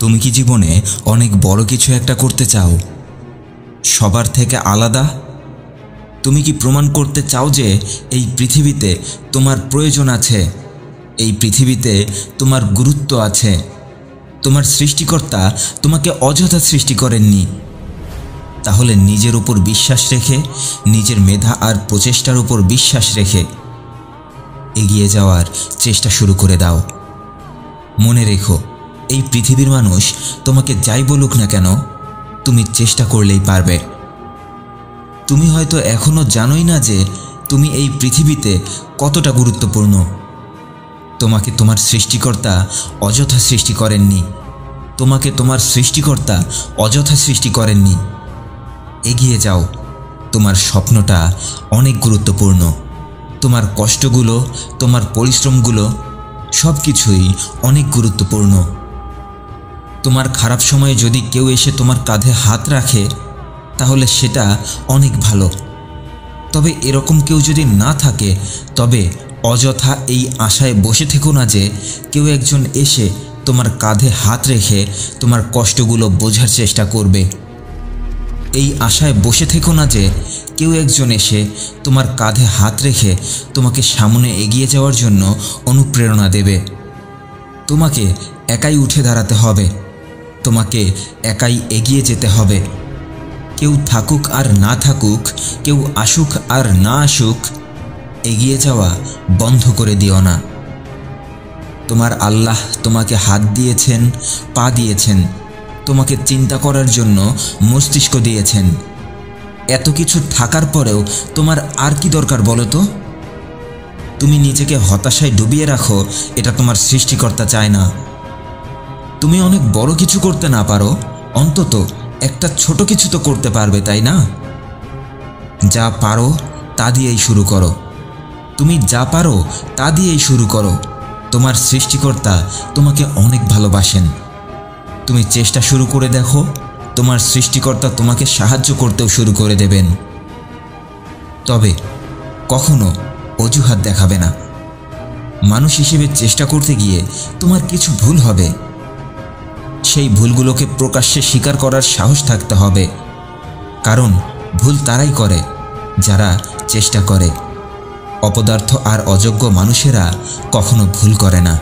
তুমি কি জীবনে অনেক বড় কিছু একটা করতে চাও, সবার থেকে আলাদা? তুমি কি প্রমাণ করতে চাও যে এই পৃথিবীতে তোমার প্রয়োজন আছে, এই পৃথিবীতে তোমার গুরুত্ব আছে? তোমার সৃষ্টিকর্তা তোমাকে অযথা সৃষ্টি করেননি। তাহলে নিজের উপর বিশ্বাস রেখে, নিজের মেধা আর প্রচেষ্টার উপর বিশ্বাস রেখে এগিয়ে যাওয়ার চেষ্টা শুরু করে দাও। মনে রেখো, এই পৃথিবীর মানুষ তোমাকে যাই বলুক না কেন, তুমি চেষ্টা করলেই পারবে। তুমি হয়তো এখনো জানোই না যে তুমি এই পৃথিবীতে কতটা গুরুত্বপূর্ণ। তোমাকে তোমার সৃষ্টিকর্তা অযথা সৃষ্টি করেননি। তোমাকে তোমার সৃষ্টিকর্তা অযথা সৃষ্টি করেননি। এগিয়ে যাও, তোমার স্বপ্নটা অনেক গুরুত্বপূর্ণ। তোমার কষ্টগুলো, তোমার পরিশ্রমগুলো সব কিছুই অনেক গুরুত্বপূর্ণ। তোমার খারাপ সময়ে যদি কেউ এসে তোমার কাঁধে হাত রাখে, তাহলে সেটা অনেক ভালো। তবে এরকম কেউ যদি না থাকে, তবে অযথা এই আশায় বসে থেকো না যে কেউ একজন এসে তোমার কাঁধে হাত রেখে তোমার কষ্টগুলো বোঝার চেষ্টা করবে। এই আশায় বসে থেকো না যে কেউ একজন এসে তোমার কাঁধে হাত রেখে তোমাকে সামনে এগিয়ে যাওয়ার জন্য অনুপ্রেরণা দেবে। তোমাকে একাই উঠে দাঁড়াতে হবে, তোমাকে একাই এগিয়ে যেতে হবে। কেউ থাকুক আর না থাকুক, কেউ আসুক আর না আসুক, এগিয়ে যাওয়া বন্ধ করে দিও না। তোমার আল্লাহ তোমাকে হাত দিয়েছেন, পা দিয়েছেন, তোমাকে চিন্তা করার জন্য মস্তিষ্ক দিয়েছেন। এত কিছু থাকার পরেও তোমার আর কি দরকার বলো তো? তুমি নিজেকে হতাশায় ডুবিয়ে রাখো, এটা তোমার সৃষ্টিকর্তা চায় না। তুমি অনেক বড় কিছু করতে না পারো, অন্তত একটা ছোট কিছু তো করতে পারবে, তাই না? যা পারো তা দিয়েই শুরু করো। তুমি যা পারো তা দিয়েই শুরু করো। তোমার সৃষ্টিকর্তা তোমাকে অনেক ভালোবাসেন। তুমি চেষ্টা শুরু করে দেখো, তোমার সৃষ্টিকর্তা তোমাকে সাহায্য করতেও শুরু করে দেবেন। তবে কখনো অজুহাত দেখাবে না। মানুষ হিসেবে চেষ্টা করতে গিয়ে তোমার কিছু ভুল হবে। সেই ভুলগুলোকে প্রকাশ্যে স্বীকার করার সাহস থাকতে হবে, কারণ ভুল তারাই করে যারা চেষ্টা করে। অপদার্থ আর অযোগ্য মানুষেরা কখনো ভুল করে না।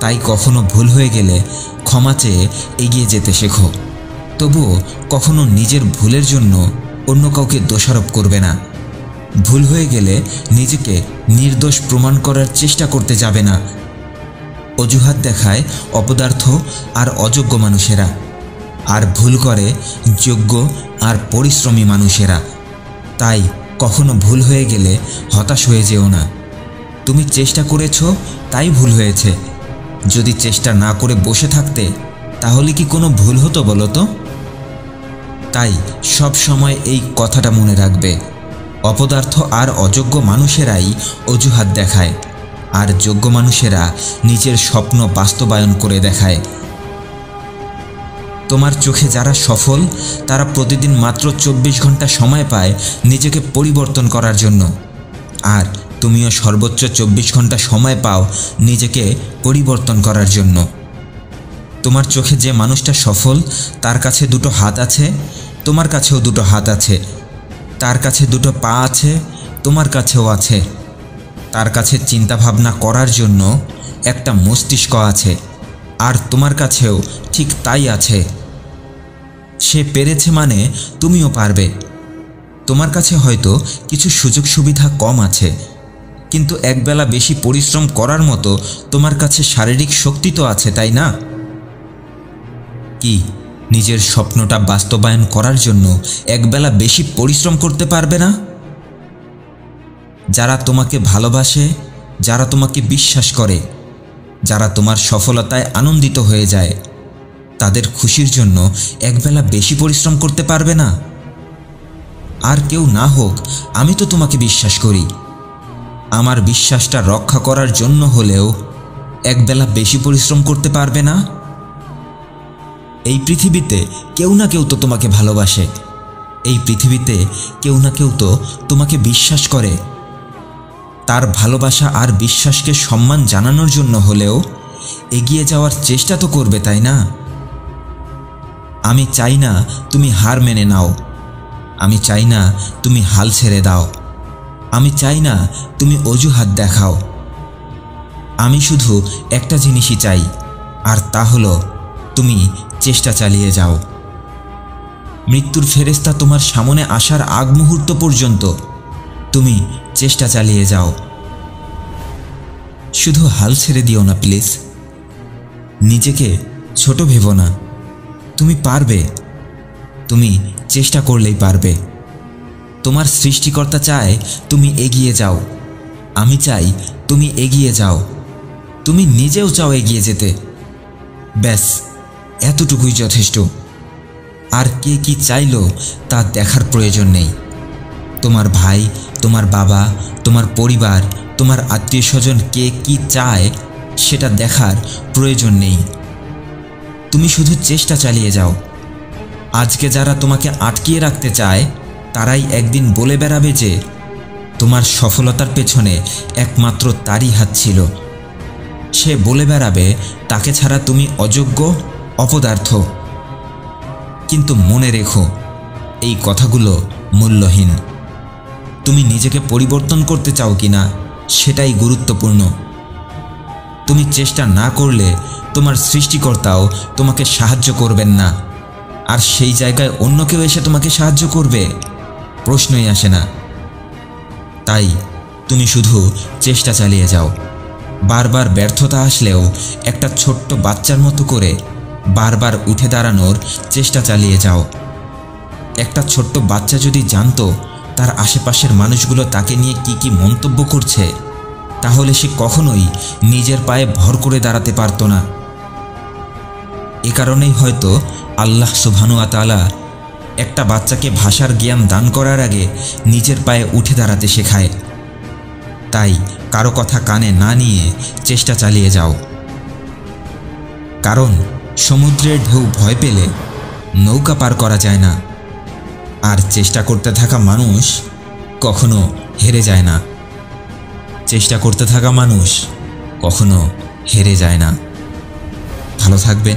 তাই কখনো ভুল হয়ে গেলে ক্ষমা চেয়ে এগিয়ে যেতে শেখো। তবুও কখনো নিজের ভুলের জন্য অন্য কাউকে দোষারোপ করবে না। ভুল হয়ে গেলে নিজেকে নির্দোষ প্রমাণ করার চেষ্টা করতে যাবে না। অজুহাত দেখায় অপদার্থ আর অযোগ্য মানুষেরা, আর ভুল করে যোগ্য আর পরিশ্রমী মানুষেরা। তাই কখনো ভুল হয়ে গেলে হতাশ হয়ে যেও না। তুমি চেষ্টা করেছো, তাই ভুল হয়েছে। যদি চেষ্টা না করে বসে থাকতে, তাহলে কি কোনো ভুল হতো বলো তো? তাই সব সময় এই কথাটা মনে রাখবে, অপদার্থ আর অযোগ্য মানুষেরাই অজুহাত দেখায়, আর যোগ্য মানুষেরা নিজের স্বপ্ন বাস্তবায়ন করে দেখায়। তোমার চোখে যারা সফল, তারা প্রতিদিন মাত্র 24 ঘন্টা সময় পায় নিজেকে পরিবর্তন করার জন্য। আর তুমিও সর্বোচ্চ 24 ঘন্টা সময় পাও নিজেকে পরিবর্তন করার জন্য। তোমার চোখে যে মানুষটা সফল, তার কাছে দুটো হাত আছে, তোমার কাছেও দুটো হাত আছে। তার কাছে দুটো পা আছে, তোমার কাছেও আছে। তার কাছে চিন্তা ভাবনা করার জন্য একটা মস্তিষ্ক আছে, আর তোমার কাছেও ঠিক তাই আছে। সে পেরেছে মানে তুমিও পারবে। তোমার কাছে হয়তো কিছু সুযোগ সুবিধা কম আছে, কিন্তু একবেলা বেশি পরিশ্রম করার মতো তোমার কাছে শারীরিক শক্তি তো আছে, তাই না? কি নিজের স্বপ্নটা বাস্তবায়ন করার জন্য একবেলা বেশি পরিশ্রম করতে পারবে না? যারা তোমাকে ভালোবাসে, যারা তোমাকে বিশ্বাস করে, যারা তোমার সফলতায় আনন্দিত হয়ে যায়, তাদের খুশির জন্য একবেলা বেশি পরিশ্রম করতে পারবে না? আর কেউ না হোক, আমি তো তোমাকে বিশ্বাস করি। আমার বিশ্বাসটা রক্ষা করার জন্য হলেও একবেলা বেশি পরিশ্রম করতে পারবে না? এই পৃথিবীতে কেউ না কেউ তো তোমাকে ভালোবাসে। এই পৃথিবীতে কেউ না কেউ তো তোমাকে বিশ্বাস করে। তার ভালোবাসা আর বিশ্বাসকে সম্মান জানানোর জন্য হলেও এগিয়ে যাওয়ার চেষ্টা তো করবে, তাই না? আমি চাই না তুমি হার মেনে নাও। আমি চাই না তুমি হাল ছেড়ে দাও। আমি চাই না তুমি অজুহাত দেখাও। আমি শুধু একটা জিনিসই চাই, আর তা হলো তুমি চেষ্টা চালিয়ে যাও। মৃত্যুর ফেরেশতা তোমার সামনে আসার আগ মুহূর্ত পর্যন্ত তুমি চেষ্টা চালিয়ে যাও। শুধু হাল ছেড়ে দিও না প্লিজ। নিজেকে ছোট ভেবো না। তুমি পারবে। তুমি চেষ্টা করলেই পারবে। তোমার সৃষ্টিকর্তা চায় তুমি এগিয়ে যাও। আমি চাই তুমি এগিয়ে যাও। তুমি নিজেও চাও এগিয়ে যেতে। ব্যাস, এতটুকুই যথেষ্ট। আর কে কি চাইলো তা দেখার প্রয়োজন নেই। তোমার ভাই, তোমার বাবা, তোমার পরিবার, তোমার আত্মীয় স্বজন কে কি চায় সেটা দেখার প্রয়োজন নেই। তুমি শুধু চেষ্টা চালিয়ে যাও। আজকে যারা তোমাকে আটকিয়ে রাখতে চায় তারাই একদিন বলে বেড়াবে যে তোমার সফলতার পেছনে একমাত্র তারই হাত ছিল। সে বলে বেড়াবে তাকে ছাড়া তুমি অযোগ্য, অপদার্থ। কিন্তু মনে রেখো, এই কথাগুলো মূল্যহীন। তুমি নিজেকে পরিবর্তন করতে চাও কিনা সেটাই গুরুত্বপূর্ণ। তুমি চেষ্টা না করলে তোমার সৃষ্টিকর্তাও তোমাকে সাহায্য করবেন না। আর সেই জায়গায় অন্য কেউ এসে তোমাকে সাহায্য করবে, প্রশ্নই আসে না। তাই তুমি শুধু চেষ্টা চালিয়ে যাও। বারবার ব্যর্থতা আসলেও একটা ছোট্ট বাচ্চার মতো করে বারবার উঠে দাঁড়ানোর চেষ্টা চালিয়ে যাও। একটা ছোট্ট বাচ্চা যদি জানতো তার আশেপাশের মানুষগুলো তাকে নিয়ে কি কি মন্তব্য করছে, তাহলে সে কখনোই নিজের পায়ে ভর করে দাঁড়াতে পারত না। এ কারণেই হয়তো আল্লাহ সুবহানাহু ওয়া তাআলা একটা বাচ্চাকে ভাষার জ্ঞান দান করার আগে নিজের পায়ে উঠে দাঁড়াতে শেখায়। তাই কারো কথা কানে না নিয়ে চেষ্টা চালিয়ে যাও। কারণ সমুদ্রের ঢেউ ভয় পেলে নৌকা পার করা যায় না, আর চেষ্টা করতে থাকা মানুষ কখনো হেরে যায় না। চেষ্টা করতে থাকা মানুষ কখনো হেরে যায় না। ভালো থাকবেন।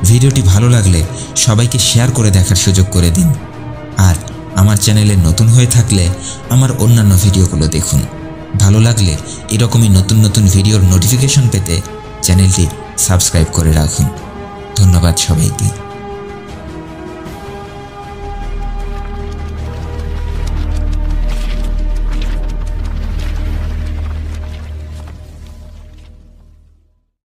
ভিডিওটি ভালো লাগলে সবাইকে শেয়ার করে দেখার সুযোগ করে দিন। আর আমার চ্যানেলে নতুন হয়ে থাকলে আমার অন্যান্য ভিডিওগুলো দেখুন। ভালো লাগলে এরকমই নতুন নতুন ভিডিওর নোটিফিকেশন পেতে চ্যানেলটি সাবস্ক্রাইব করে রাখুন। ধন্যবাদ সবাইকে।